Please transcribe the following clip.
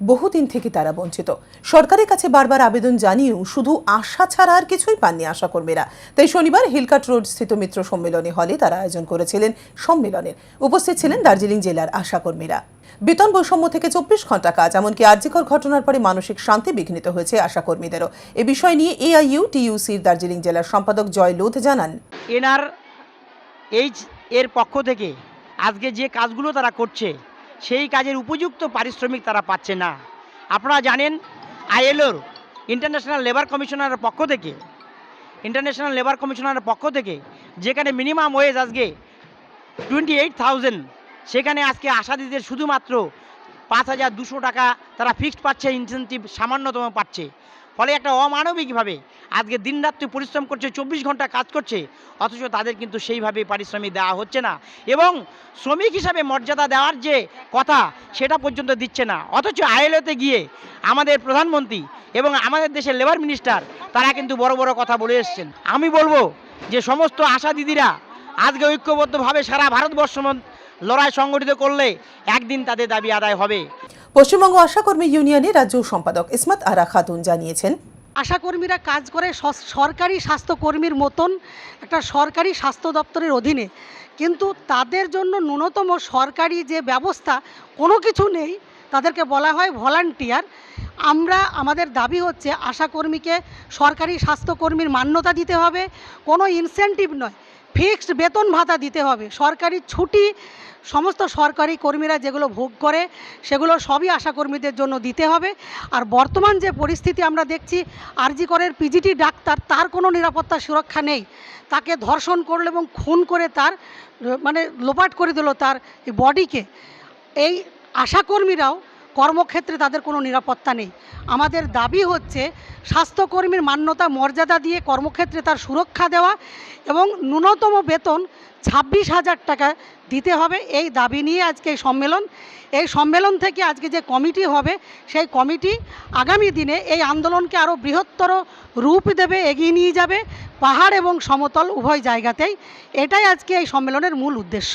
বহুদিন থেকে তারা বঞ্চিত। সরকারের কাছে বারবার আবেদন জানিয়েও শুধু আশা ছাড়া আর কিছুই পাননি আশাকর্মীরা। তাই শনিবার হিলকাট রোড স্থিত মিত্র সম্মেলনী হলে তারা আয়োজন করেছিলেন সম্মেলনের। উপস্থিত ছিলেন দার্জিলিং জেলার আশাকর্মীরা। বেতন বৈষম্য থেকে 24 ঘন্টা কাজ, এমনকি আরজিকর ঘটনার পরে মানসিক শান্তি বিঘ্নিত হয়েছে আশাকর্মীদেরও। এ বিষয় নিয়ে AIUTUCর দার্জিলিং জেলার সম্পাদক জয় লোধ জানান, NRH এর পক্ষ থেকে আজকে যে কাজগুলো তারা করছে সেই কাজের উপযুক্ত পারিশ্রমিক তারা পাচ্ছে না। আপনারা জানেন ILOর ইন্টারন্যাশনাল লেবার কমিশনারের পক্ষ থেকে যেখানে মিনিমাম ওয়েজ আজকে 28,000, সেখানে আজকে আশাদিদের শুধুমাত্র 5,200 টাকা তারা ফিক্সড পাচ্ছে, ইনসেন্টিভ সামান্যতম পাচ্ছে। ফলে একটা অমানবিকভাবে আজকে দিনরাত্রি পরিশ্রম করছে, 24 ঘন্টা কাজ করছে, অথচ তাদের কিন্তু সেইভাবে পারিশ্রমিক দেওয়া হচ্ছে না এবং শ্রমিক হিসাবে মর্যাদা দেওয়ার যে কথা সেটা পর্যন্ত দিচ্ছে না। অথচ ILOতে গিয়ে আমাদের প্রধানমন্ত্রী এবং আমাদের দেশের লেবার মিনিস্টার তারা কিন্তু বড় বড় কথা বলে এসছেন। আমি বলবো যে সমস্ত আশা দিদিরা আজকে ঐক্যবদ্ধভাবে সারা ভারতবর্ষ লড়াই সংগঠিত করলে একদিন তাদের দাবি আদায় হবে। পশ্চিমবঙ্গ আশাকর্মী ইউনিয়নের রাজ্য সম্পাদক ইসমাত আরা খাতুন জানিয়েছেন, আশাকর্মীরা কাজ করে সরকারি স্বাস্থ্যকর্মীর মতন একটা সরকারি স্বাস্থ্য দপ্তরের অধীনে, কিন্তু তাদের জন্য ন্যূনতম সরকারি যে ব্যবস্থা কোনো কিছু নেই। তাদেরকে বলা হয় ভলান্টিয়ার। আমাদের দাবি হচ্ছে আশাকর্মীকে সরকারি স্বাস্থ্যকর্মীর মান্যতা দিতে হবে, কোনো ইনসেন্টিভ নয়, ফিক্সড বেতন ভাতা দিতে হবে। সরকারি ছুটি সমস্ত সরকারি কর্মীরা যেগুলো ভোগ করে সেগুলো সবই আশাকর্মীদের জন্য দিতে হবে। আর বর্তমান যে পরিস্থিতি আমরা দেখছি, আরজি করের PGT ডাক্তার, তার কোনো নিরাপত্তা সুরক্ষা নেই। তাকে ধর্ষণ করলো এবং খুন করে তার লোপাট করে দিল তার বডিকে। এই আশাকর্মীরাও কর্মক্ষেত্রে তাদের কোনো নিরাপত্তা নেই। আমাদের দাবি হচ্ছে স্বাস্থ্যকর্মীর মান্যতা মর্যাদা দিয়ে কর্মক্ষেত্রে তার সুরক্ষা দেওয়া এবং ন্যূনতম বেতন 26,000 টাকা দিতে হবে। এই দাবি নিয়ে আজকে এই সম্মেলন থেকে আজকে যে কমিটি হবে সেই কমিটি আগামী দিনে এই আন্দোলনকে আরও বৃহত্তর রূপ দেবে, এগিয়ে নিয়ে যাবে পাহাড় এবং সমতল উভয় জায়গাতেই। এটাই আজকে এই সম্মেলনের মূল উদ্দেশ্য।